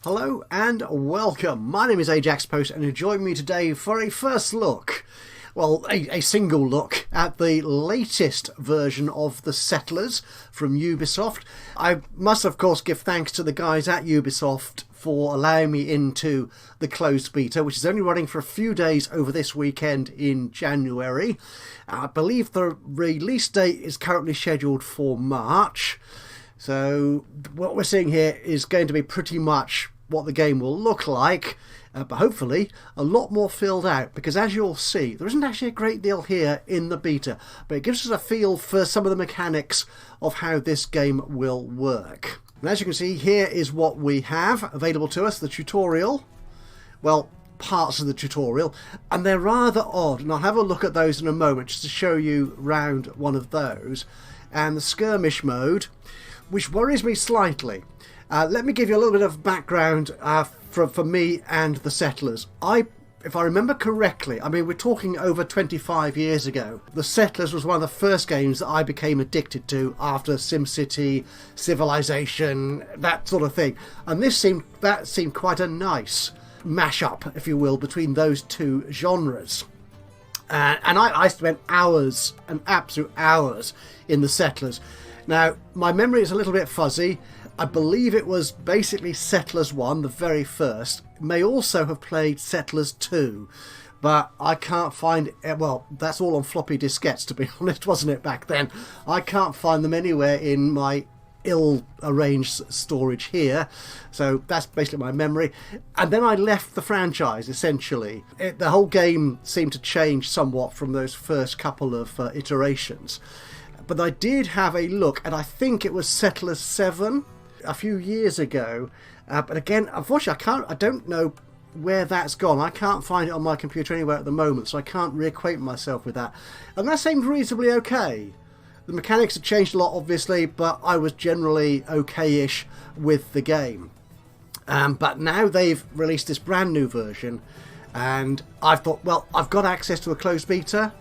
Hello and welcome. My name is Ajaxpost and you join me today for a first look, well, a single look at the latest version of The Settlers from Ubisoft. I must of course give thanks to the guys at Ubisoft for allowing me into the closed beta, which is only running for a few days over this weekend in January. I believe the release date is currently scheduled for March. So what we're seeing here is going to be pretty much what the game will look like, but hopefully a lot more filled out, because as you'll see, there isn't actually a great deal here in the beta, but it gives us a feel for some of the mechanics of how this game will work. And as you can see, here is what we have available to us, the tutorial. Well, parts of the tutorial, and they're rather odd, and I'll have a look at those in a moment just to show you round one of those. And the skirmish mode, which worries me slightly. Let me give you a little bit of background for me and the Settlers. If I remember correctly, I mean, we're talking over 25 years ago. The Settlers was one of the first games that I became addicted to after SimCity, Civilization, that sort of thing. And that seemed quite a nice mashup, if you will, between those two genres. And I spent hours and absolute hours in the Settlers. Now, my memory is a little bit fuzzy. I believe it was basically Settlers 1, the very first. May also have played Settlers 2, but I can't find it. Well, that's all on floppy diskettes, to be honest, wasn't it, back then? I can't find them anywhere in my ill-arranged storage here. So that's basically my memory. And then I left the franchise, essentially. The whole game seemed to change somewhat from those first couple of iterations. But I did have a look, and I think it was Settlers 7 a few years ago. But again, unfortunately, I don't know where that's gone. I can't find it on my computer anywhere at the moment, so I can't reacquaint myself with that. And that seemed reasonably okay. The mechanics have changed a lot, obviously, but I was generally okay-ish with the game. But now they've released this brand new version, and I've thought, well, I've got access to a closed beta.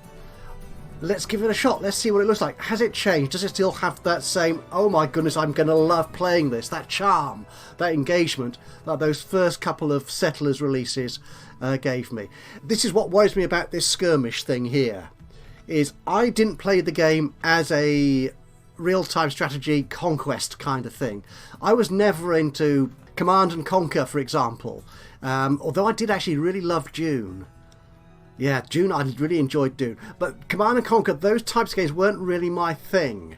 Let's give it a shot. Let's see what it looks like. Has it changed? Does it still have that same, oh my goodness, I'm going to love playing this, that charm, that engagement that those first couple of Settlers releases gave me? This is what worries me about this skirmish thing here, is I didn't play the game as a real-time strategy conquest kind of thing. I was never into Command and Conquer, for example, although I did actually really love Dune. Yeah, Dune, I really enjoyed Dune. But Command & Conquer, those types of games weren't really my thing.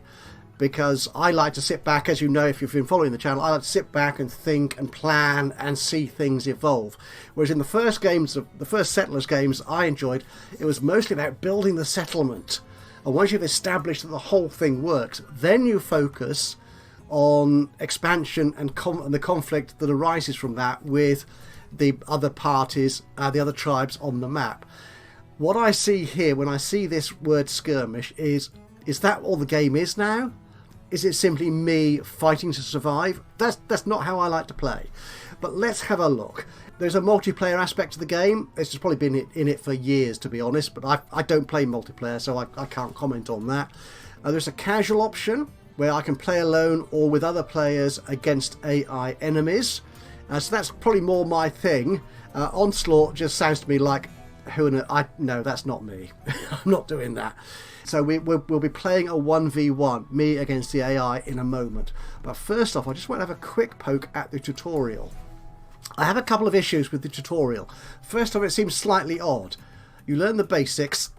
Because I like to sit back, as you know if you've been following the channel, I like to sit back and think and plan and see things evolve. Whereas in the first Settlers games I enjoyed, it was mostly about building the settlement. And once you've established that the whole thing works, then you focus on expansion and the conflict that arises from that with the other parties, the other tribes on the map. What I see here when I see this word skirmish is that all the game is now? Is it simply me fighting to survive? That's not how I like to play. But let's have a look. There's a multiplayer aspect to the game. It's just probably been in it for years, to be honest, but I don't play multiplayer, so I can't comment on that. There's a casual option where I can play alone or with other players against AI enemies. So that's probably more my thing. Onslaught just sounds to me like, no, that's not me. I'm not doing that. So we'll be playing a 1v1, me against the AI, in a moment. But first off, I just want to have a quick poke at the tutorial. I have a couple of issues with the tutorial. First off, it seems slightly odd. You learn the basics,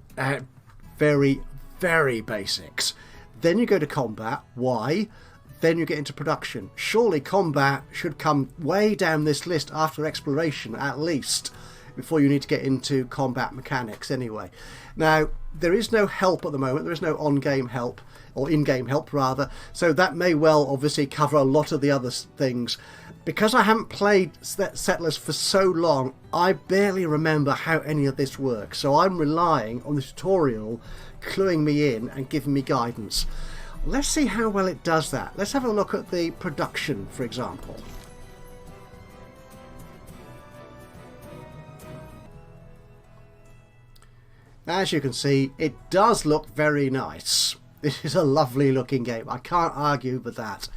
very, very basics. Then you go to combat. Why? Then you get into production. Surely combat should come way down this list after exploration, at least, before you need to get into combat mechanics anyway. Now, there is no help at the moment. There is no on-game help, or in-game help rather, so that may well obviously cover a lot of the other things. Because I haven't played Settlers for so long, I barely remember how any of this works, so I'm relying on the tutorial cluing me in and giving me guidance. Let's see how well it does that. Let's have a look at the production, for example. As you can see, it does look very nice. This is a lovely looking game. I can't argue with that.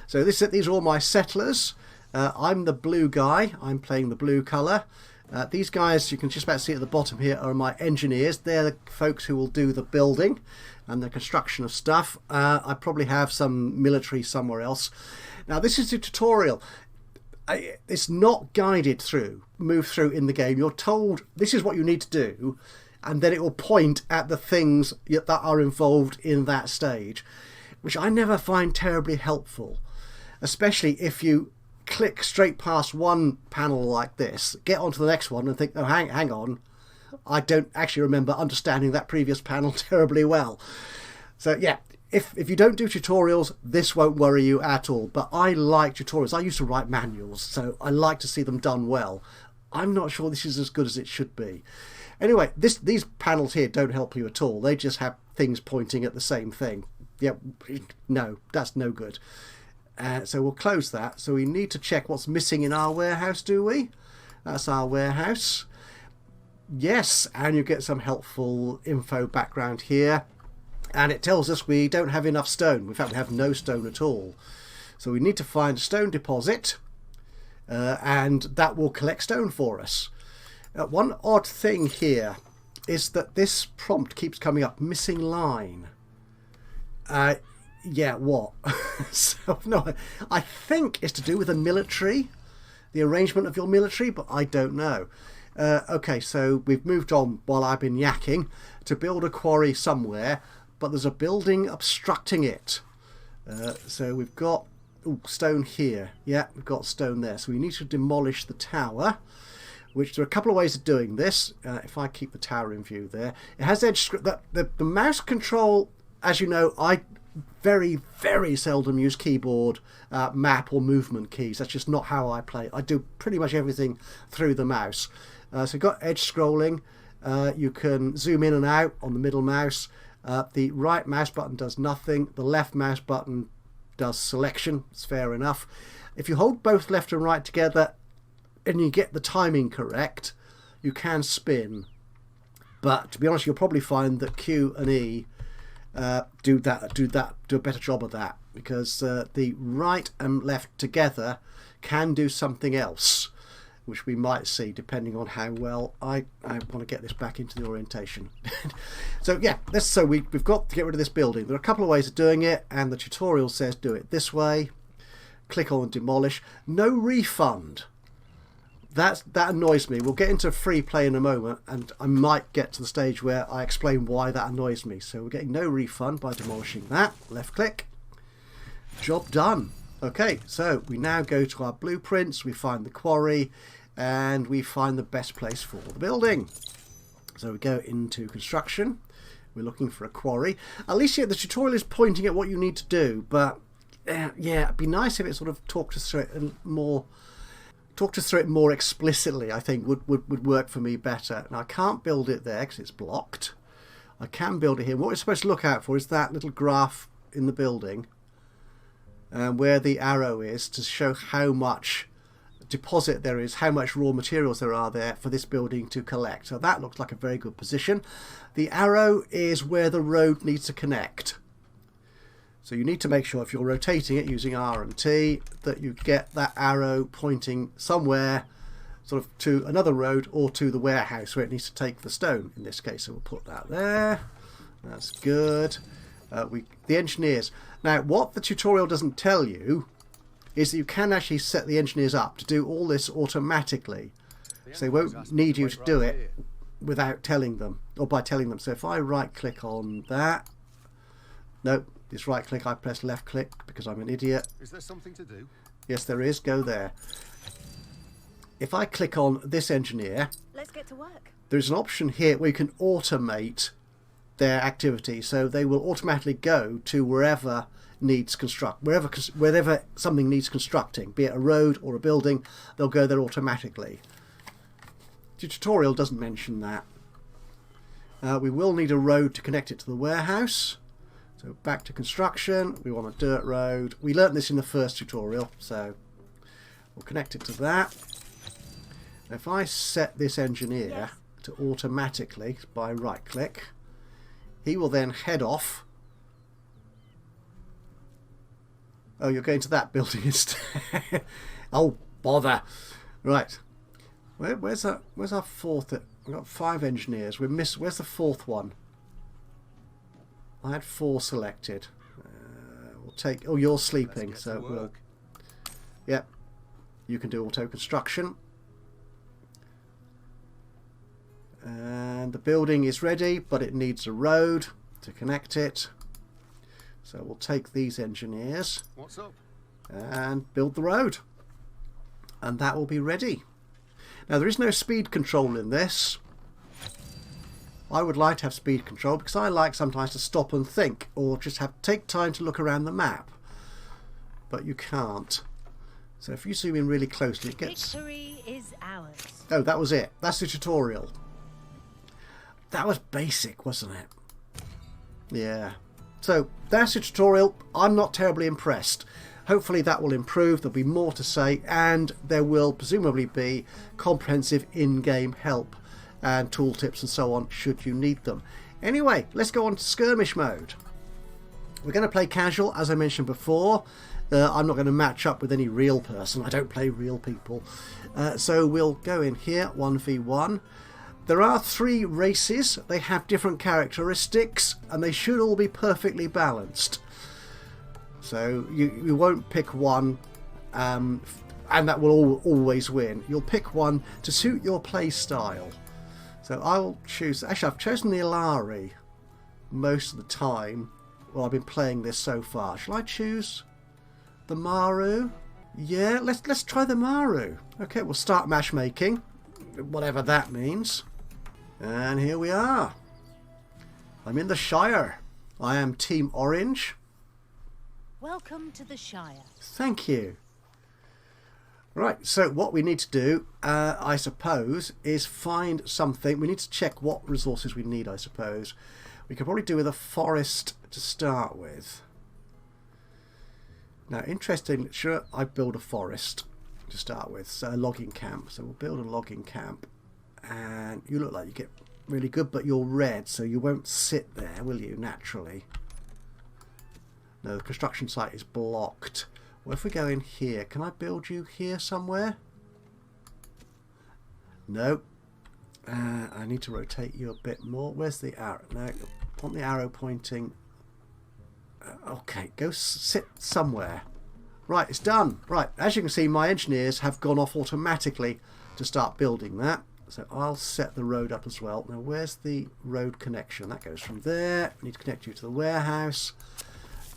So these are all my settlers. I'm the blue guy. I'm playing the blue colour. These guys, you can just about see at the bottom here, are my engineers. They're the folks who will do the building and the construction of stuff. I probably have some military somewhere else. Now, this is a tutorial. It's not guided through, move through in the game. You're told this is what you need to do, and then it will point at the things that are involved in that stage, which I never find terribly helpful, especially if you click straight past one panel like this, get onto the next one and think, oh, hang on, I don't actually remember understanding that previous panel terribly well. So yeah, if you don't do tutorials, this won't worry you at all. But I like tutorials. I used to write manuals, so I like to see them done well. I'm not sure this is as good as it should be. Anyway, these panels here don't help you at all. They just have things pointing at the same thing. Yep, no, that's no good. So we'll close that. So we need to check what's missing in our warehouse, do we? That's our warehouse. Yes, and you get some helpful info background here. And it tells us we don't have enough stone. In fact, we have no stone at all. So we need to find a stone deposit, and that will collect stone for us. One odd thing here is that this prompt keeps coming up, missing line. Yeah, what? So, no, I think it's to do with the military, the arrangement of your military, but I don't know. Okay, so we've moved on while I've been yakking to build a quarry somewhere, but there's a building obstructing it. So we've got stone here. Yeah, we've got stone there. So we need to demolish the tower, which there are a couple of ways of doing this. If I keep the tower in view there, it has edge. The mouse control, as you know, I very, very seldom use keyboard, map or movement keys. That's just not how I play. I do pretty much everything through the mouse. So you've got edge scrolling. You can zoom in and out on the middle mouse. The right mouse button does nothing. The left mouse button does selection. It's fair enough. If you hold both left and right together and you get the timing correct, you can spin. But to be honest, you'll probably find that Q and E do a better job of that, because the right and left together can do something else, which we might see depending on how well I want to get this back into the orientation. So yeah, we've got to get rid of this building. There are a couple of ways of doing it, and the tutorial says do it this way. Click on demolish. No refund. That annoys me. We'll get into free play in a moment, and I might get to the stage where I explain why that annoys me. So we're getting no refund by demolishing that. Left click. Job done. Okay, so we now go to our blueprints, we find the quarry, and we find the best place for the building. So we go into construction. We're looking for a quarry. At least the tutorial is pointing at what you need to do, but yeah, it'd be nice if it sort of talked us through it more explicitly. I think would work for me better. Now I can't build it there because it's blocked. I can build it here. What we're supposed to look out for is that little graph in the building, where the arrow is, to show how much deposit there is, how much raw materials there are there for this building to collect. So that looks like a very good position. The arrow is where the road needs to connect. So you need to make sure, if you're rotating it using R and T, that you get that arrow pointing somewhere sort of to another road or to the warehouse where it needs to take the stone in this case. So we'll put that there. That's good. The engineers. Now what the tutorial doesn't tell you is that you can actually set the engineers up to do all this automatically. So they won't need you to do it without telling them, or by telling them. So if I right click on that, no, it's right click, I press left click because I'm an idiot. Is there something to do? Yes, there is. Go there. If I click on this engineer, let's get to work. There's an option here where you can automate their activity, so they will automatically go to wherever needs wherever something needs constructing, be it a road or a building, they'll go there automatically. The tutorial doesn't mention that. We will need a road to connect it to the warehouse. So back to construction, we want a dirt road. We learnt this in the first tutorial, so we'll connect it to that. If I set this engineer to automatically by right click, he will then head off. Oh, you're going to that building instead. Oh, bother. Right. Where's our fourth? We've got 5 engineers. Where's the fourth one? I had 4 selected. We'll take... Oh, you're sleeping, so we'll... Yep. You can do auto construction. And the building is ready, but it needs a road to connect it. So we'll take these engineers and build the road. And that will be ready. Now, there is no speed control in this. I would like to have speed control because I like sometimes to stop and think, or just take time to look around the map. But you can't. So if you zoom in really closely, it gets... Victory is ours. Oh, that was it. That's the tutorial. That was basic, wasn't it? Yeah. So that's the tutorial. I'm not terribly impressed. Hopefully that will improve. There'll be more to say, and there will presumably be comprehensive in-game help and tooltips and so on should you need them. Anyway, let's go on to skirmish mode. We're going to play casual, as I mentioned before. I'm not going to match up with any real person. I don't play real people. So we'll go in here, 1v1. There are 3 races. They have different characteristics, and they should all be perfectly balanced. So you won't pick one and that will always win. You'll pick one to suit your play style. So I'll choose... Actually, I've chosen the Ilari most of the time. Well, I've been playing this so far. Shall I choose the Maru? Yeah, let's try the Maru. Okay, we'll start matchmaking, whatever that means. And here we are. I'm in the Shire. I am Team Orange. Welcome to the Shire. Thank you. Right, so what we need to do, I suppose, is find something. We need to check what resources we need, I suppose. We could probably do with a forest to start with. Now, interesting, sure, I build a forest to start with, so a logging camp. So we'll build a logging camp. And you look like you get really good, but you're red, so you won't sit there, will you, naturally? No, the construction site is blocked. What if we go in here? Can I build you here somewhere? No. I need to rotate you a bit more. Where's the arrow? No, I want the arrow pointing. Okay, go sit somewhere. Right, it's done. Right, as you can see, my engineers have gone off automatically to start building that. So I'll set the road up as well. Now, where's the road connection? That goes from there. I need to connect you to the warehouse.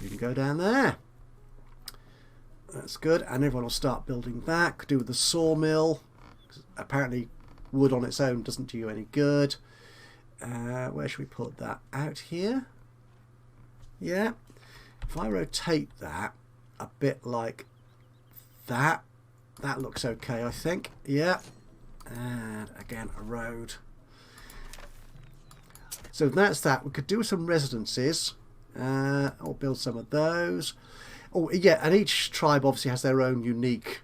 You can go down there. That's good. And everyone will start building that. Could do with the sawmill. Apparently, wood on its own doesn't do you any good. Where should we put that? Out here? Yeah. If I rotate that a bit like that, that looks okay, I think. Yeah. And again, a road. So that's that. We could do some residences. I'll build some of those. Oh, yeah, and each tribe obviously has their own unique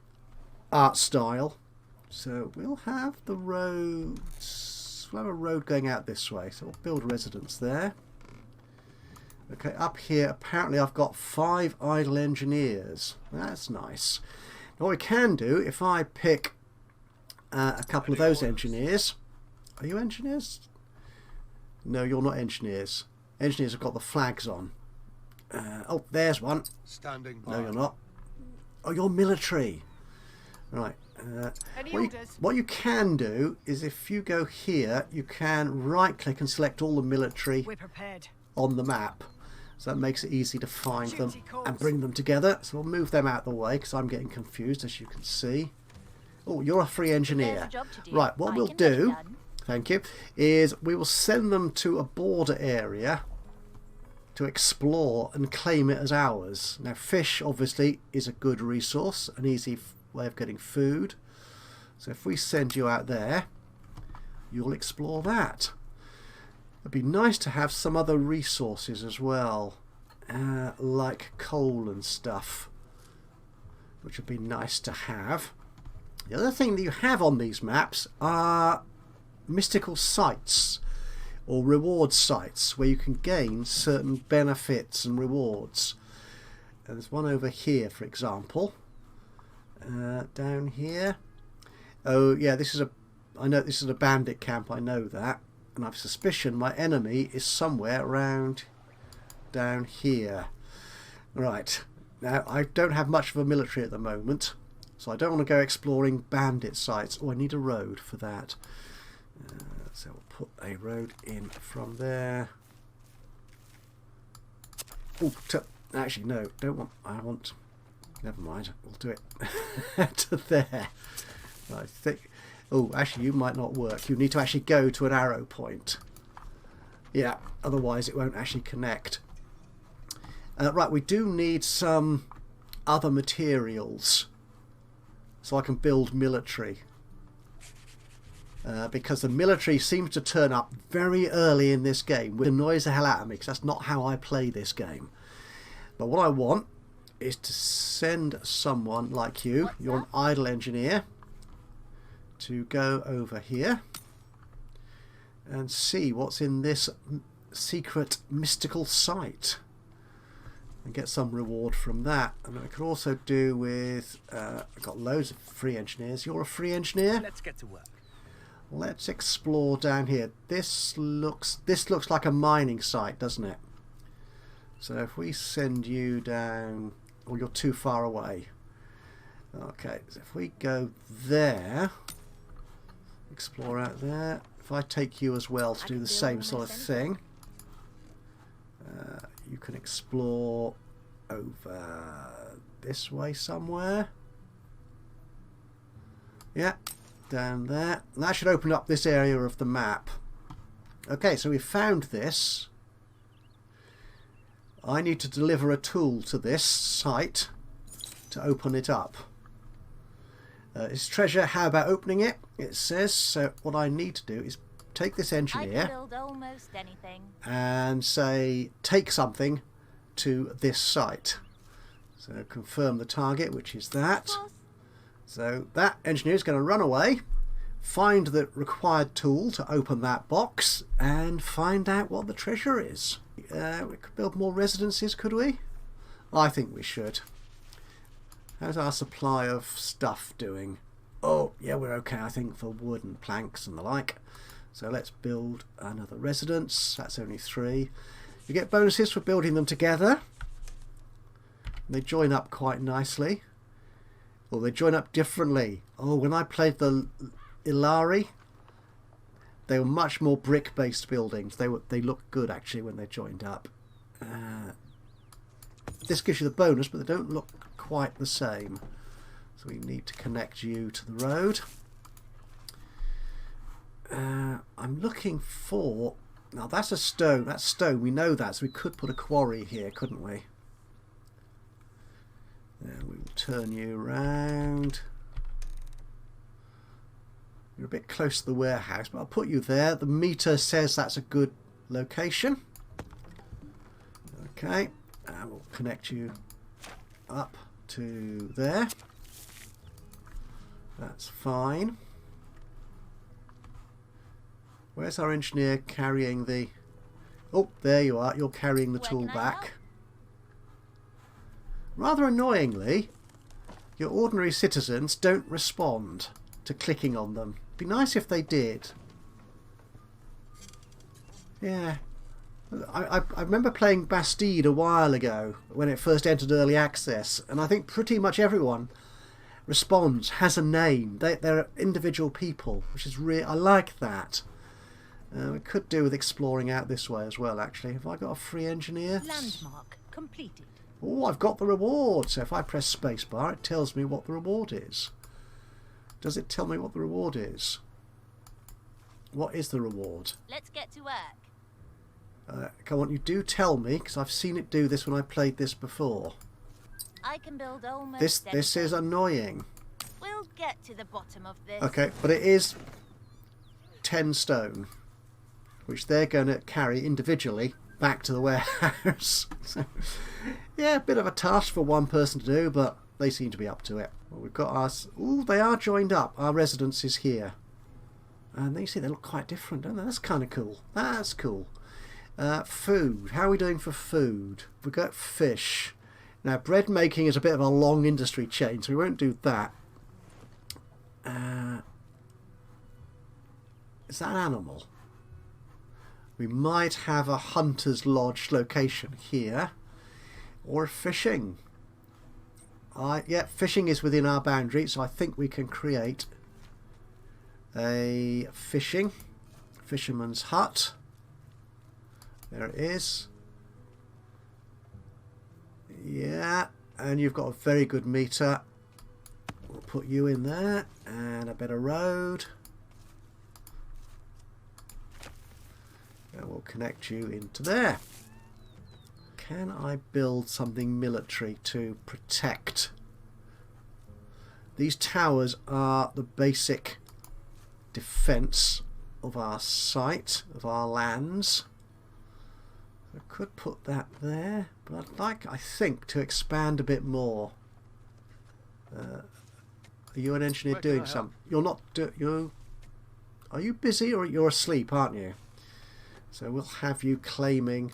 art style. So we'll have the roads. We'll have a road going out this way. So we'll build a residence there. Okay, up here, apparently I've got 5 idle engineers. That's nice. Now what we can do, if I pick a couple of those engineers. Are you engineers? No, you're not engineers. Engineers have got the flags on. Oh, there's one. Standing by. No, you're not. Oh, you're military. Right. What you can do is if you go here, you can right-click and select all the military on the map. So that makes it easy to find them and bring them together. So we'll move them out of the way because I'm getting confused, as you can see. Oh, you're a free engineer. Right, what we'll do, thank you, is we will send them to a border area to explore and claim it as ours. Now, fish, obviously, is a good resource, an easy way of getting food. So if we send you out there, you'll explore that. It'd be nice to have some other resources as well, like coal and stuff, which would be nice to have. The other thing that you have on these maps are mystical sites or reward sites where you can gain certain benefits and rewards. And there's one over here, for example. Down here. Oh yeah, I know this is a bandit camp, I know that. And I've suspicion my enemy is somewhere around down here. Right, now I don't have much of a military at the moment, so I don't want to go exploring bandit sites. Oh, I need a road for that. So we'll put a road in from there. Oh, actually no, never mind, we'll do it to there. I think, oh, actually you might not work. You need to actually go to an arrow point. Yeah, otherwise it won't actually connect. Right, we do need some other materials so I can build military. Because the military seems to turn up very early in this game, which annoys the hell out of me because that's not how I play this game. But what I want is to send someone like you, you're an idle engineer, to go over here and see what's in this secret mystical site and get some reward from that. And I could also do with I've got loads of free engineers. You're a free engineer? Let's get to work. Let's explore down here. This looks like a mining site, doesn't it? So if we send you down, oh, you're too far away. Okay, so if we go there, explore out there. If I take you as well to do the same sort of thing, you can explore over this way somewhere. Yeah, down there. And that should open up this area of the map. Okay, so we found this. I need to deliver a tool to this site to open it up. It's treasure, how about opening it? It says, so what I need to do is take this engineer, I can build almost anything, and say take something to this site. So confirm the target, which is that. So that engineer is going to run away, find the required tool to open that box, and find out what the treasure is. We could build more residences, could we? I think we should. How's our supply of stuff doing? Oh, yeah, we're okay, I think, for wood and planks and the like. So let's build another residence. That's only 3. You get bonuses for building them together. They join up quite nicely. Or they join up differently. Oh, when I played the Ilari, they were much more brick-based buildings. They look good, actually, when they're joined up. This gives you the bonus, but they don't look quite the same. So we need to connect you to the road. I'm looking for... Now that's a stone. That's stone. We know that. So we could put a quarry here, couldn't we? Then we will turn you around. You're a bit close to the warehouse, but I'll put you there. The meter says that's a good location. Okay. And we'll connect you up to there. That's fine. Where's our engineer carrying the... Oh, there you are. You're carrying the tool back. Rather annoyingly, your ordinary citizens don't respond to clicking on them. It'd be nice if they did. Yeah. I remember playing Bastide a while ago when it first entered early access, and I think pretty much everyone responds, has a name. They're individual people, which is really... I like that. We could do with exploring out this way as well, actually. Have I got a free engineer? landmark completed. Oh, I've got the reward. So if I press spacebar, it tells me what the reward is. Does it tell me what the reward is? What is the reward? Let's get to work. Come on, you do tell me, because I've seen it do this when I played this before. I can build almost This is annoying. We'll get to the bottom of this. Okay, but it is 10 stone, which they're going to carry individually back to the warehouse. So, yeah, a bit of a task for one person to do, but they seem to be up to it. Well, we've got our... Ooh, they are joined up. Our residence is here. And you see they look quite different, don't they? That's kind of cool. That's cool. Food. How are we doing for food? We've got fish. Now, bread making is a bit of a long industry chain, so we won't do that. Is that an animal? We might have a hunter's lodge location here. Or fishing. Yeah, fishing is within our boundary, so I think we can create a fisherman's hut. There it is. Yeah, and you've got a very good meter. We'll put you in there, and a better road. And we'll connect you into there. Can I build something military to protect? These towers are the basic defence of our site, of our lands. I could put that there, but I'd like, I think, to expand a bit more. Are you an engineer doing something? You're not. Are you busy or you're asleep, aren't you? So we'll have you claim.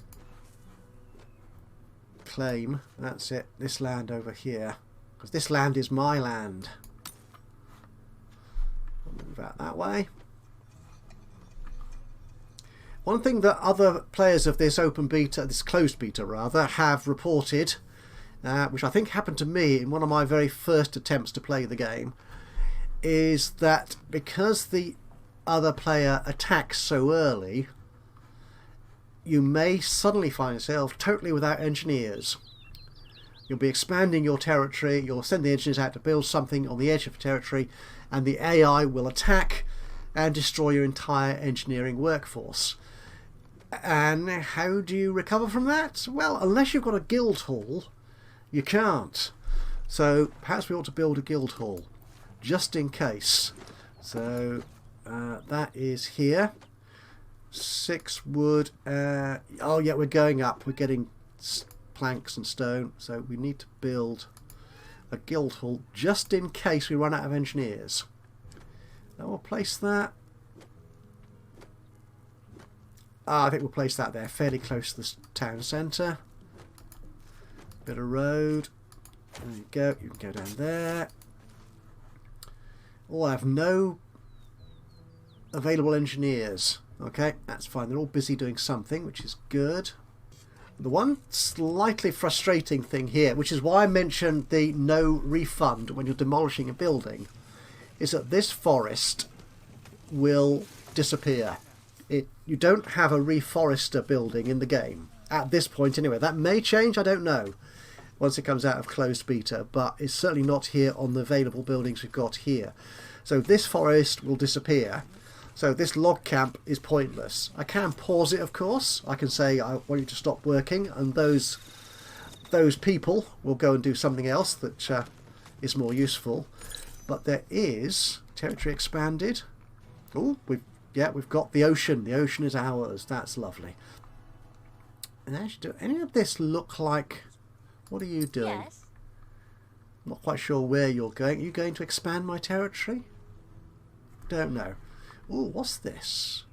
That's it. This land over here, because this land is my land. I'll move out that way. One thing that other players of this open beta, this closed beta rather, have reported, which I think happened to me in one of my very first attempts to play the game, is that because the other player attacks so early, you may suddenly find yourself totally without engineers. You'll be expanding your territory, you'll send the engineers out to build something on the edge of the territory, and the AI will attack and destroy your entire engineering workforce. And how do you recover from that? Well, unless you've got a guild hall, you can't. So perhaps we ought to build a guild hall, just in case. So that is here. 6 wood. Oh yeah, we're going up. We're getting planks and stone. So we need to build a guild hall, just in case we run out of engineers. Now we'll place that. I think we'll place that there, fairly close to the town centre. Bit of road. There you go. You can go down there. Oh, I have no available engineers. Okay, that's fine. They're all busy doing something, which is good. The one slightly frustrating thing here, which is why I mentioned the no refund when you're demolishing a building, is that this forest will disappear. You don't have a reforester building in the game at this point anyway. That may change, I don't know, once it comes out of closed beta, but it's certainly not here on the available buildings we've got here. So this forest will disappear. So this log camp is pointless. I can pause it, of course. I can say I want you to stop working, and those people will go and do something else that is more useful. But there is territory expanded. Oh, we've got the ocean. The ocean is ours. That's lovely. And actually, do any of this look like... What are you doing? Yes. I'm not quite sure where you're going. Are you going to expand my territory? Don't know. Oh, what's this?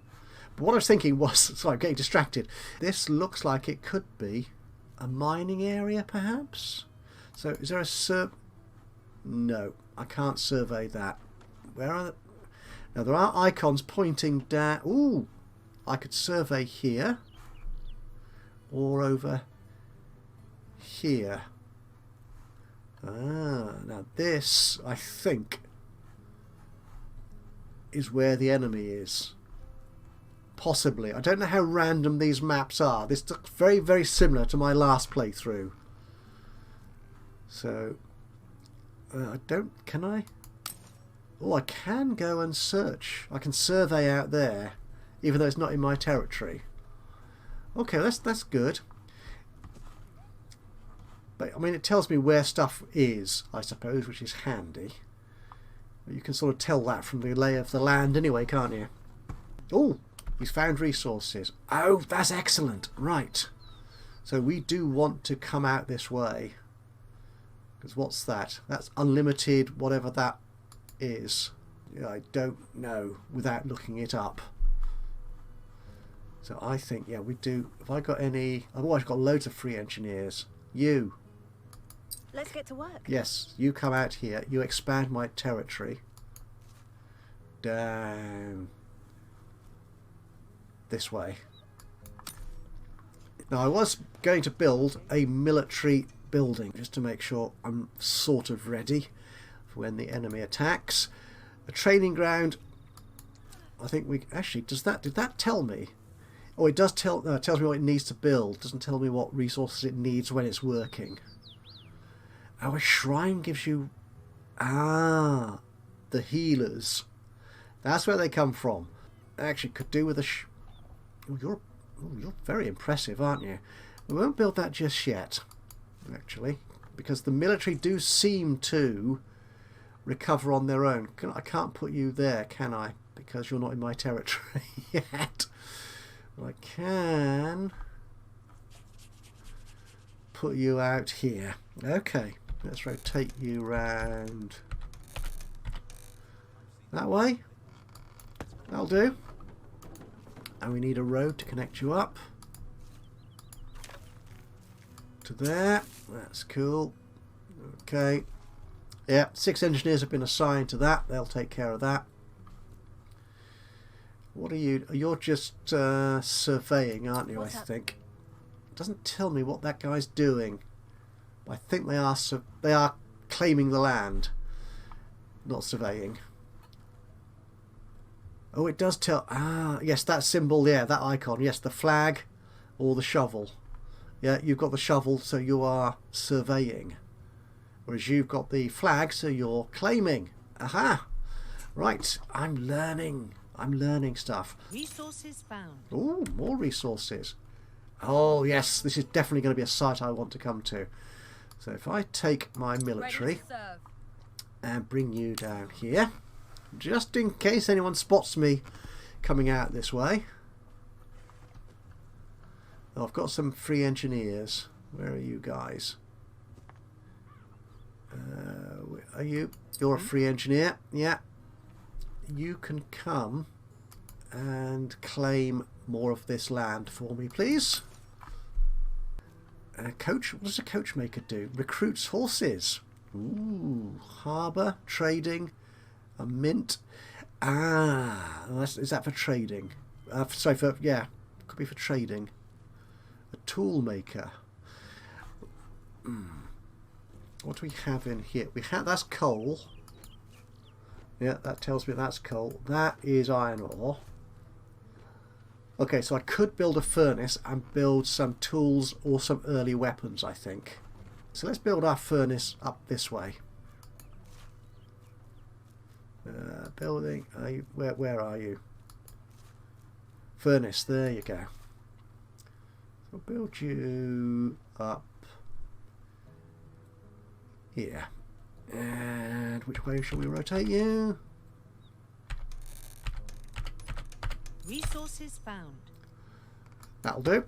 But what I was thinking was... Sorry, I'm getting distracted. This looks like it could be a mining area, perhaps? So, is there a... No, I can't survey that. Where are the... Now, there are icons pointing down... Ooh! I could survey here. Or over here. Ah, now this, I think, is where the enemy is. Possibly. I don't know how random these maps are. This looks very, very similar to my last playthrough. So, I don't... Can I? Oh, I can go and search. I can survey out there, even though it's not in my territory. Okay, that's good. But, I mean, it tells me where stuff is, I suppose, which is handy. But you can sort of tell that from the lay of the land anyway, can't you? Oh, he's found resources. Oh, that's excellent. Right. So we do want to come out this way. Because what's that? That's unlimited, whatever that is. I don't know without looking it up. So I think, yeah, we do. Have I got any... I've always got loads of free engineers. You. Let's get to work. Yes, you come out here. You expand my territory. Down this way. Now I was going to build a military building just to make sure I'm sort of ready for when the enemy attacks. A training ground. I think we actually did that tell me? Oh, it does tell. It tells me what it needs to build. It doesn't tell me what resources it needs when it's working. Oh, a shrine gives you the healers. That's where they come from. Actually, could do with a. You're very impressive, aren't you? We won't build that just yet, actually, because the military do seem to recover on their own. I can't put you there, can I? Because you're not in my territory yet. But I can put you out here. Okay, let's rotate you round that way. That'll do. And we need a road to connect you up to there. That's cool. Okay. Yeah, 6 engineers have been assigned to that. They'll take care of that. What are you? You're just surveying, aren't you? What's I up? think. It doesn't tell me what that guy's doing. I think they are claiming the land, not surveying. Oh, it does tell. Ah, yes, that symbol there, that icon. Yes, the flag or the shovel. Yeah, you've got the shovel, so you are surveying. Whereas you've got the flag, so you're claiming. Aha! Right, I'm learning. I'm learning stuff. Resources found. Oh, more resources. Oh, yes, this is definitely going to be a site I want to come to. So if I take my military and bring you down here, just in case anyone spots me coming out this way. Oh, I've got some free engineers. Where are you guys? Are you? You're a free engineer. Yeah. You can come and claim more of this land for me, please. Coach. What does a coachmaker do? Recruits horses. Ooh, harbour, trading. A mint. Is that for trading? Sorry, yeah, could be for trading. A tool maker. What do we have in here? We have that's coal. Yeah, that tells me that's coal. That is iron ore. Okay, so I could build a furnace and build some tools or some early weapons, I think. So let's build our furnace up this way. Building. Where are you? Furnace. There you go. So I'll build you up here. And which way shall we rotate you? Resources found. That'll do.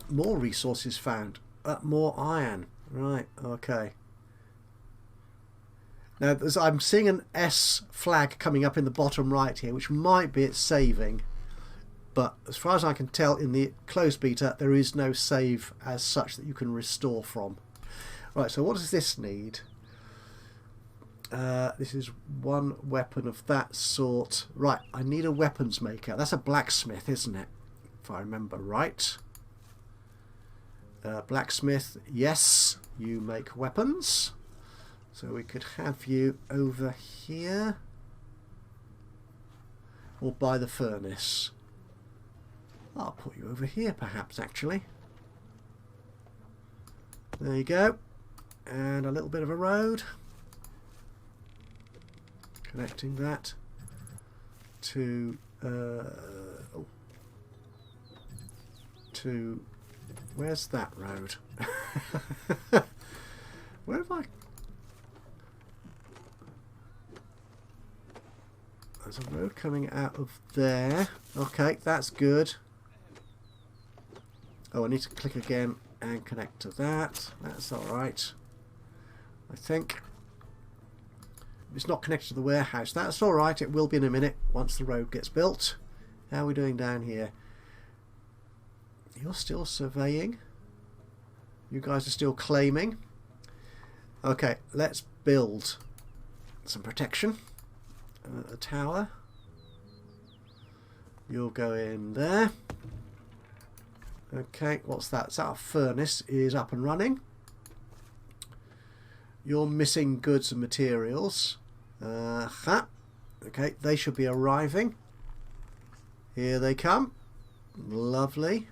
More resources found. More iron. Right. Okay. Now, I'm seeing an S flag coming up in the bottom right here, which might be its saving. But as far as I can tell, in the closed beta, there is no save as such that you can restore from. Right, so what does this need? This is one weapon of that sort. Right, I need a weapons maker. That's a blacksmith, isn't it? If I remember right. Blacksmith, yes, you make weapons. So we could have you over here, or by the furnace. I'll put you over here perhaps, actually. There you go. And a little bit of a road. Connecting that to... where's that road? Where have I... There's a road coming out of there. Okay, that's good. Oh, I need to click again and connect to that. That's alright. I think. It's not connected to the warehouse. That's alright. It will be in a minute once the road gets built. How are we doing down here? You're still surveying. You guys are still claiming. Okay, let's build some protection. A tower. You'll go in there. Okay, what's that? So our furnace is up and running. You're missing goods and materials. Okay, they should be arriving. Here they come. Lovely.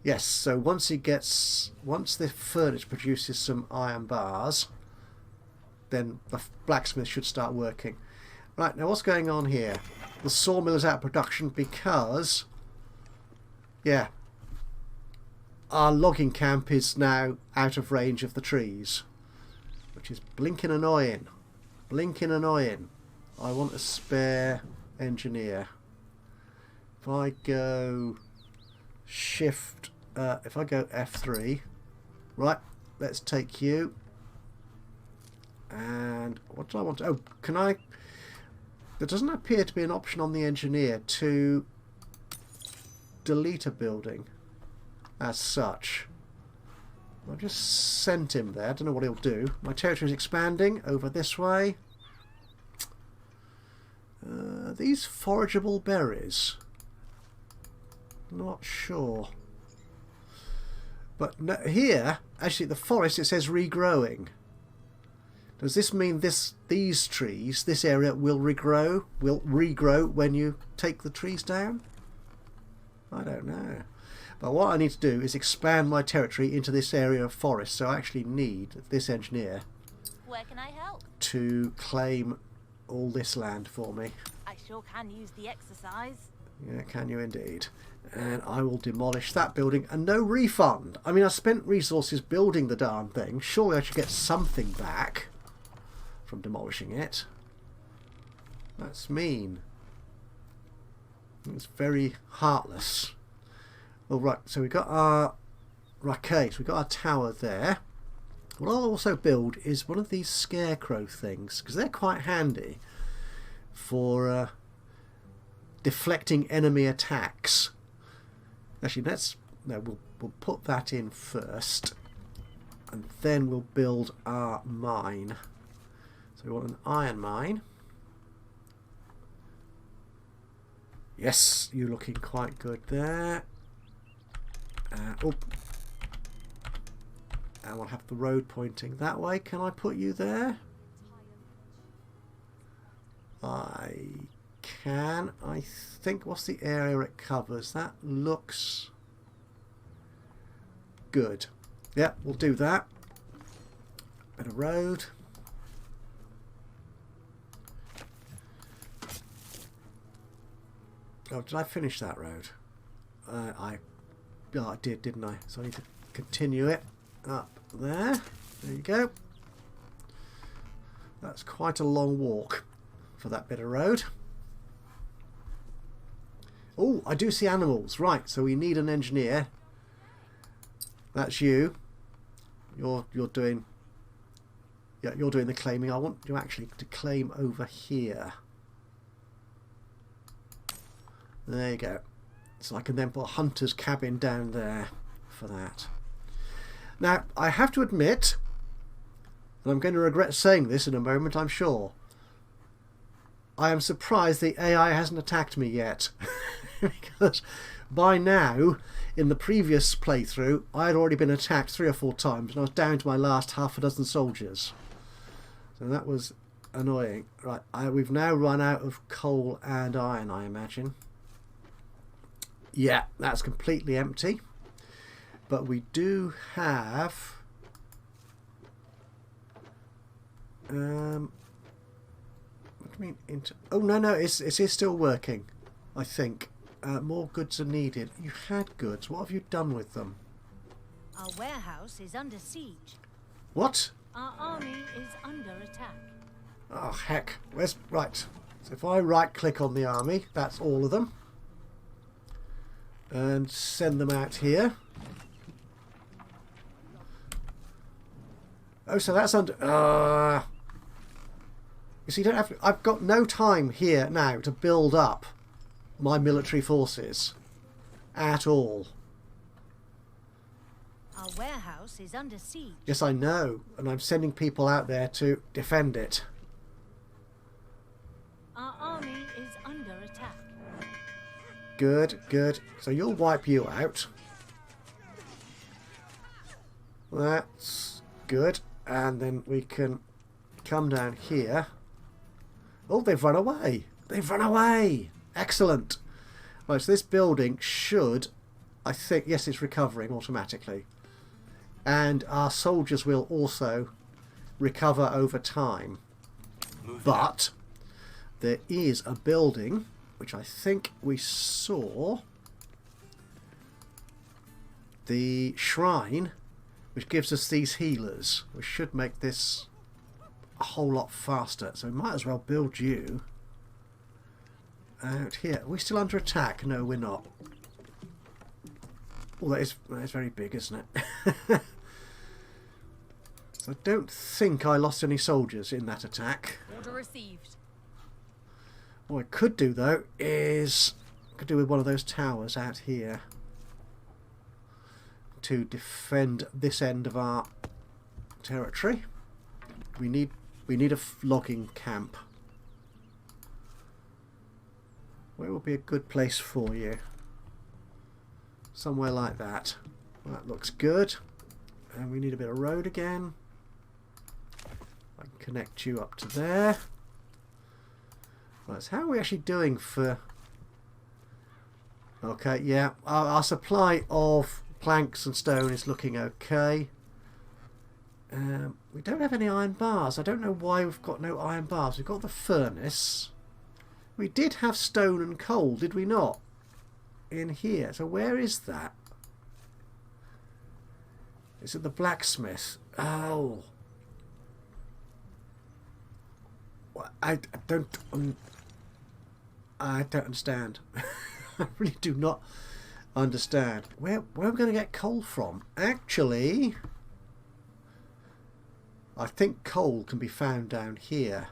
Yes, so once the furnace produces some iron bars, then the blacksmith should start working. Right, now what's going on here? The sawmill is out of production because, yeah, our logging camp is now out of range of the trees, which is blinking annoying. Blinking annoying. I want a spare engineer. If I go shift, if I go F3, right, let's take you. And what do I want to, oh, can I, there doesn't appear to be an option on the engineer to delete a building as such. I've just sent him there. I don't know what he'll do. My territory is expanding over this way. These forageable berries. Not sure. But no, here, actually, the forest, it says regrowing. Does this mean these trees, this area, will regrow when you take the trees down? I don't know. But what I need to do is expand my territory into this area of forest, so I actually need this engineer. Where can I help? To claim all this land for me. I sure can use the exercise. Yeah, can you indeed. And I will demolish that building, and no refund. I mean, I spent resources building the darn thing. Surely I should get something back from demolishing it. That's mean. It's very heartless. All right, so we've got our okay, so we've got our tower there. What I'll also build is one of these scarecrow things, because they're quite handy for deflecting enemy attacks. Actually, we'll put that in first, and then we'll build our mine. So we want an iron mine. Yes, you're looking quite good there. And we'll have the road pointing that way. Can I put you there? I can. I think, what's the area it covers? That looks good. Yep, we'll do that. Bit of road. Oh, did I finish that road? I did, didn't I? So I need to continue it up there. There you go. That's quite a long walk for that bit of road. Oh, I do see animals. Right, so we need an engineer. That's you. You're doing. Yeah, you're doing the claiming. I want you actually to claim over here. There you go. So I can then put a hunter's cabin down there for that. Now, I have to admit, and I'm going to regret saying this in a moment, I'm sure, I am surprised the AI hasn't attacked me yet. Because by now, in the previous playthrough, I had already been attacked 3 or 4 times, and I was down to my last half a dozen soldiers. So that was annoying. Right, we've now run out of coal and iron, I imagine. Yeah, that's completely empty. But we do have... what do you mean? Oh, no, it is still working, I think. More goods are needed. You had goods. What have you done with them? Our warehouse is under siege. What? Our army is under attack. Oh, heck. Right. So if I right-click on the army, that's all of them. And send them out here. Oh, so that's under... You see, you don't have to, I've got no time here now to build up my military forces. At all. Our warehouse is under siege. Yes, I know, and I'm sending people out there to defend it. Our army is under attack. Good, good. So you'll wipe you out. That's good. And then we can come down here. Oh, they've run away. They've run away. Excellent. Right, so this building should, I think, yes, it's recovering automatically. And our soldiers will also recover over time. But there is a building which I think we saw, the shrine, which gives us these healers, which should make this a whole lot faster. So we might as well build you out here. Are we still under attack? No, we're not. Oh, that is very big, isn't it? So I don't think I lost any soldiers in that attack. Order received. What I could do, though, is I could do with one of those towers out here to defend this end of our territory. We need a logging camp. Where would be a good place for you? Somewhere like that. Well, that looks good. And we need a bit of road again. I can connect you up to there. Right, so how are we actually doing for... Okay, yeah. Our supply of planks and stone is looking okay. We don't have any iron bars. I don't know why we've got no iron bars. We've got the furnace. We did have stone and coal, did we not? In here. So where is that? Is it the blacksmith? Oh. I don't understand. I really do not understand. Where are we going to get coal from? Actually, I think coal can be found down here.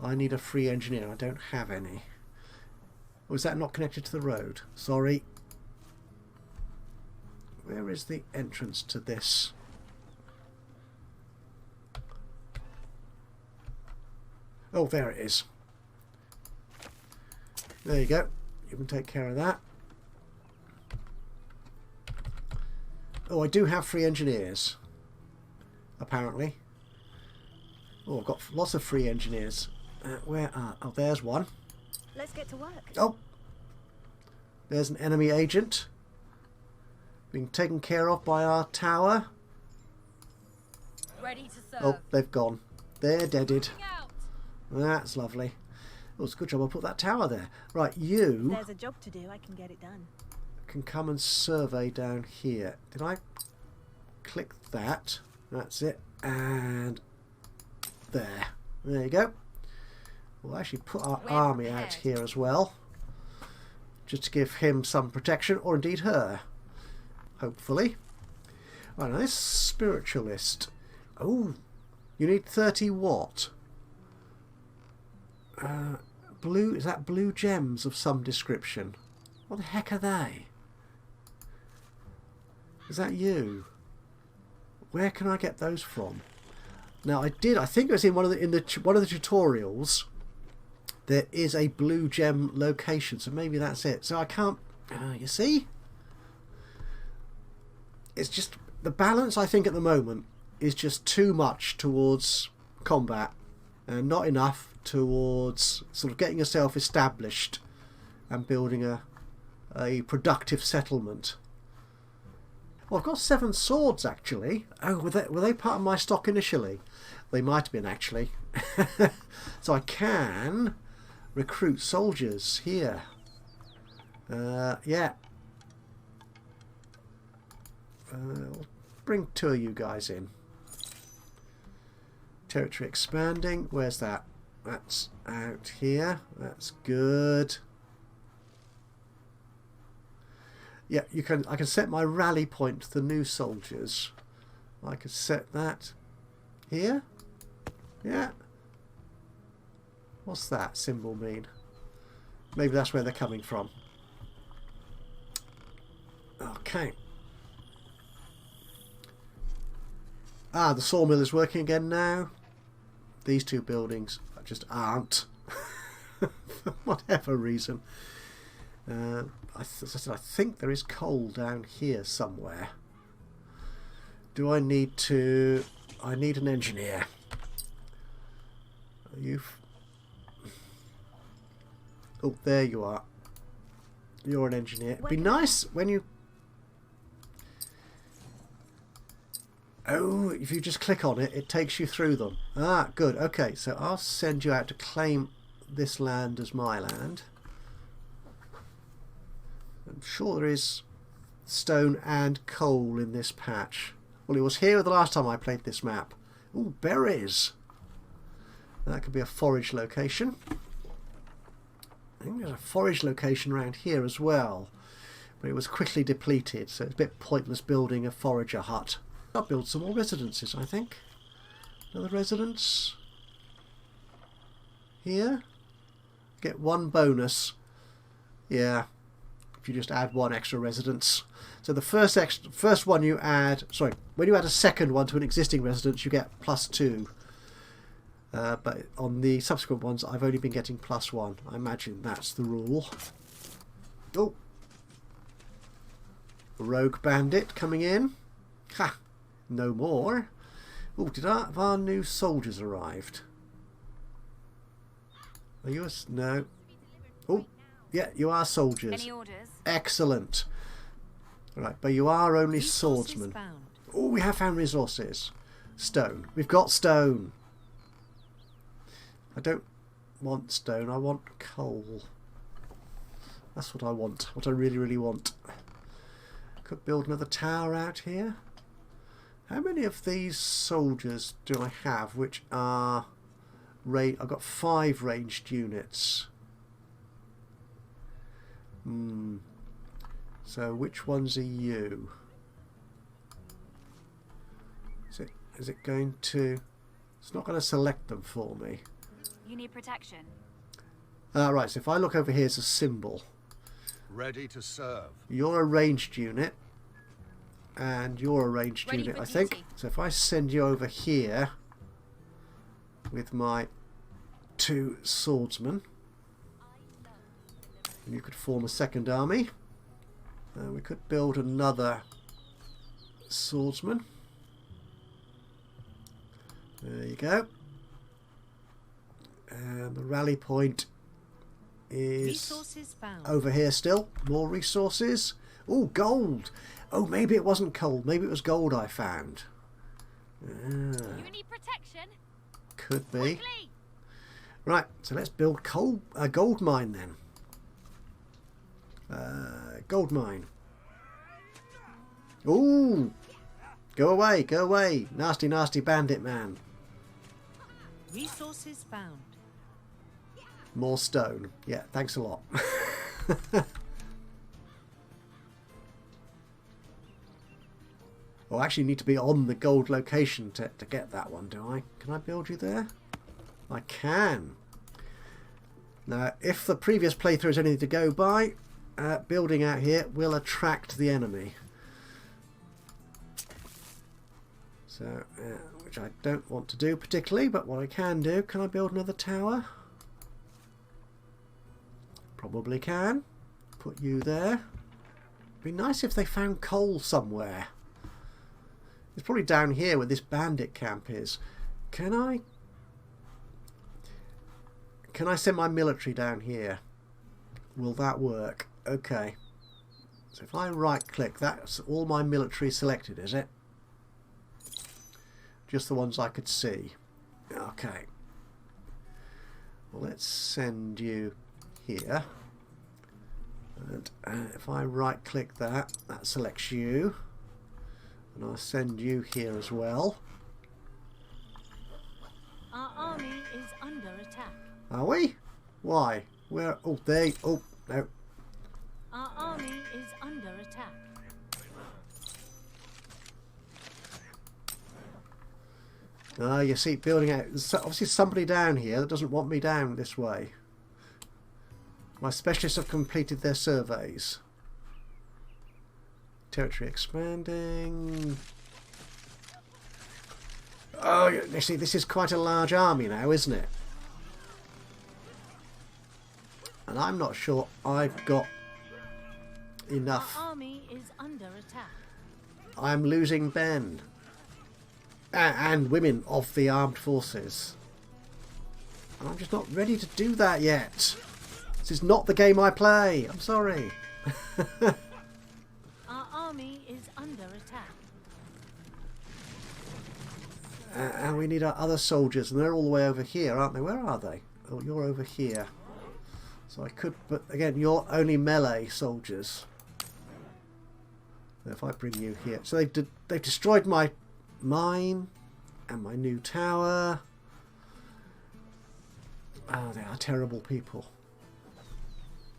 I need a free engineer. I don't have any. Was that not connected to the road? Sorry. Where is the entrance to this? Oh, there it is. There you go. You can take care of that. Oh, I do have free engineers. Apparently. Oh, I've got lots of free engineers. Where are... Oh, there's one. Let's get to work. Oh. There's an enemy agent. Being taken care of by our tower. Ready to serve. Oh, they've gone. They're deaded. Out. That's lovely. Oh, it's a good job I put that tower there. Right, you There's a job to do. I can get it done. can come and survey down here. Did I click that? That's it. And there. There you go. We'll actually put our army out here as well. Just to give him some protection, or indeed her. Hopefully. Right, now this spiritualist. Oh, you need 30 what? Blue, is that blue gems of some description? What the heck are they? Is that you? Where can I get those from? Now I think it was in one of the tutorials. There is a blue gem location, so maybe that's it. So I can't. You see, it's just the balance. I think at the moment is just too much towards combat, and not enough towards sort of getting yourself established and building a productive settlement. Well, I've got 7 swords actually. Oh, were they part of my stock initially? They might have been actually. So I can recruit soldiers here. Yeah. We'll bring 2 of you guys in. Territory expanding. Where's that? That's out here. That's good. Yeah, you can. I can set my rally point to the new soldiers. I could set that here. Yeah. What's that symbol mean? Maybe that's where they're coming from. Ah, the sawmill is working again now. These two buildings just aren't. For whatever reason. As I said, I think there is coal down here somewhere. Do I need to... I need an engineer. Are you... Oh, there you are. You're an engineer. It'd be nice when you... Oh, if you just click on it, it takes you through them. Ah, good. Okay, so I'll send you out to claim this land as my land. I'm sure there is stone and coal in this patch. Well, it was here the last time I played this map. Oh, berries. That could be a forage location. I think there's a forage location around here as well. But it was quickly depleted, so it's a bit pointless building a forager hut. I'll build some more residences, I think. Another residence. Here. Get one bonus. Yeah. If you just add one extra residence. So the first one you add... Sorry, when you add a second one to an existing residence, you get +2. But on the subsequent ones, I've only been getting +1. I imagine that's the rule. Oh. Rogue bandit coming in. Ha! No more. Oh, have our new soldiers arrived? Are you a... No. Oh, yeah, you are soldiers. Any orders? Excellent. Right, but you are only swordsmen. Oh, we have found resources. Stone. We've got stone. I don't want stone. I want coal. That's what I want. What I really, really want. Could build another tower out here. How many of these soldiers do I have which are... I've got 5 ranged units. So which ones are you? Is it going to... It's not going to select them for me. You need protection. Right, so if I look over here, it's a symbol. Ready to serve. You're a ranged unit. And you're a ranged unit, I think. So if I send you over here with my 2 swordsmen, and you could form a second army. We could build another swordsman. There you go. And the rally point is over here still. More resources. Oh, gold. Oh, maybe it wasn't coal. Maybe it was gold I found. You need protection. Could be. Quickly. Right, so let's build a gold mine then. Gold mine. Ooh! Go away, go away. Nasty, nasty bandit man. Resources found. More stone. Yeah, thanks a lot. Oh, I actually need to be on the gold location to get that one, do I? Can I build you there? I can. Now, if the previous playthrough is anything to go by, building out here will attract the enemy. So, which I don't want to do particularly, but what I can do, can I build another tower? Probably can. Put you there. Be nice if they found coal somewhere. It's probably down here where this bandit camp is. Can I send my military down here? Will that work? Okay. So if I right click, that's all my military selected, is it? Just the ones I could see. Okay. Well, let's send you here. And if I right click that, that selects you. And I'll send you here as well. Our army is under attack. Are we? Why? Where? Oh, they. Oh, no. Our army is under attack. Ah, you see, building out. There's obviously somebody down here that doesn't want me down this way. My specialists have completed their surveys. Territory expanding. Oh, you see, this is quite a large army now, isn't it? And I'm not sure I've got enough. Our army is under attack. I'm losing men. And women of the armed forces. And I'm just not ready to do that yet. This is not the game I play. I'm sorry. Our army is under attack. And we need our other soldiers, and they're all the way over here, aren't they? Where are they? Oh, you're over here. So I could, but again, you're only melee soldiers. If I bring you here, so they've destroyed my mine and my new tower. Oh, they are terrible people.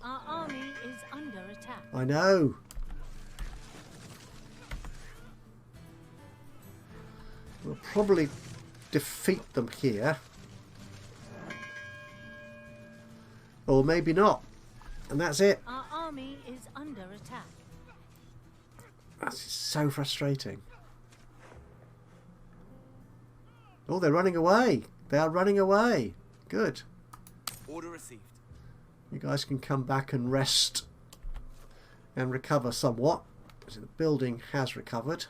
Our army is under attack. I know. We'll probably defeat them here. Or maybe not. And that's it. Our army is under attack. That's so frustrating. Oh, they're running away. They are running away. Good. Order received. You guys can come back and rest and recover somewhat. So the building has recovered.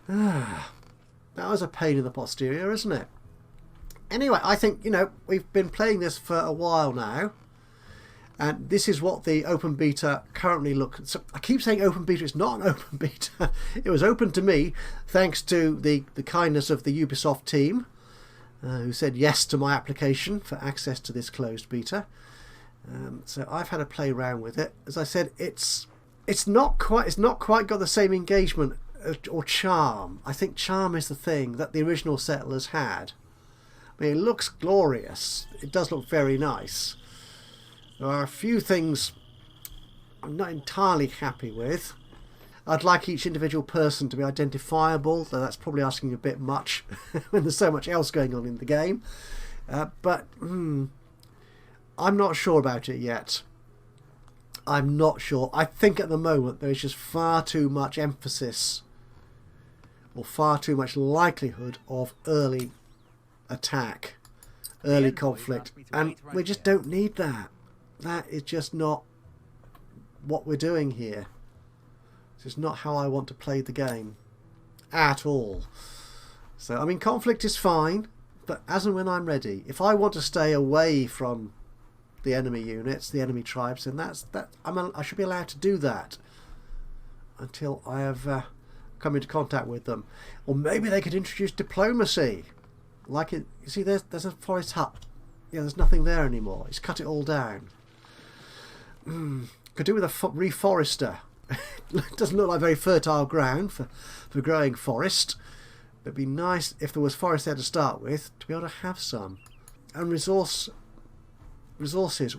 That was a pain in the posterior, isn't it? Anyway, I think, you know, we've been playing this for a while now. And this is what the open beta currently looks. So I keep saying open beta. It's not an open beta. It was open to me thanks to the kindness of the Ubisoft team, who said yes to my application for access to this closed beta. So I've had a play around with it. As I said, it's not quite got the same engagement or charm. I think charm is the thing that the original Settlers had. I mean, it looks glorious. It does look very nice. There are a few things I'm not entirely happy with. I'd like each individual person to be identifiable, though that's probably asking a bit much when there's so much else going on in the game. But I'm not sure about it yet. I'm not sure. I think at the moment there is just far too much emphasis or far too much likelihood of early attack, early conflict, and we just don't need that. That is just not what we're doing here. This is not how I want to play the game at all. So I mean, conflict is fine, but as and when I'm ready. If I want to stay away from the enemy units, the enemy tribes, then I should be allowed to do that until I have come into contact with them. Or maybe they could introduce diplomacy. Like it, you see, there's a forest hut. Yeah, there's nothing there anymore. It's cut it all down. Could do with a reforester. It doesn't look like very fertile ground for growing forest. It'd be nice if there was forest there to start with, to be able to have some. And resources,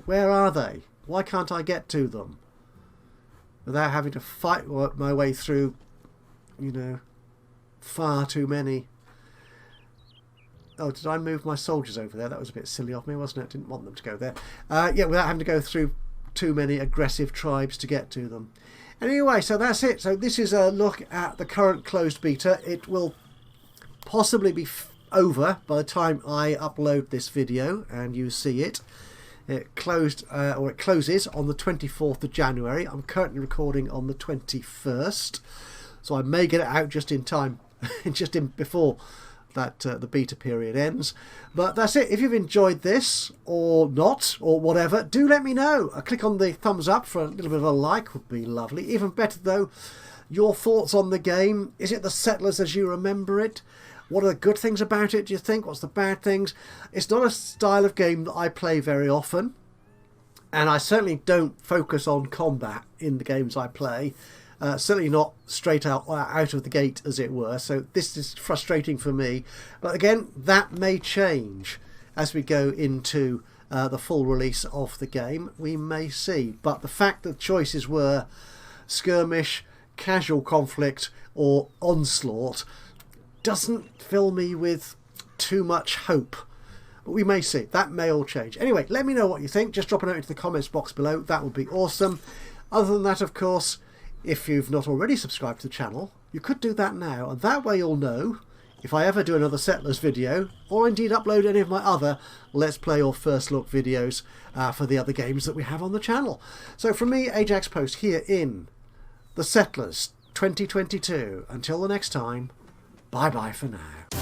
where are they? Why can't I get to them without having to fight my way through, you know, far too many? Oh, did I move my soldiers over there? That was a bit silly of me, wasn't it? Didn't want them to go there. Yeah, without having to go through too many aggressive tribes to get to them. Anyway, so that's it. So this is a look at the current closed beta. It will possibly be over by the time I upload this video and you see it. It closes on the 24th of January. I'm currently recording on the 21st, so I may get it out just in time, before that the beta period ends. But that's it. If you've enjoyed this or not or whatever, do let me know. Click on the thumbs up for a little bit of a like would be lovely. Even better though, your thoughts on the game. Is it the Settlers as you remember it? What are the good things about it, do you think? What's the bad things? It's not a style of game that I play very often, and I certainly don't focus on combat in the games I play. Certainly not straight out of the gate, as it were. So this is frustrating for me. But again, that may change as we go into the full release of the game. We may see. But the fact that choices were skirmish, casual conflict, or onslaught doesn't fill me with too much hope. But we may see. That may all change. Anyway, let me know what you think. Just drop a note into the comments box below. That would be awesome. Other than that, of course, if you've not already subscribed to the channel, you could do that now, and that way you'll know if I ever do another Settlers video, or indeed upload any of my other Let's Play or First Look videos for the other games that we have on the channel. So from me, Ajaxpost, here in The Settlers 2022. Until the next time, bye-bye for now.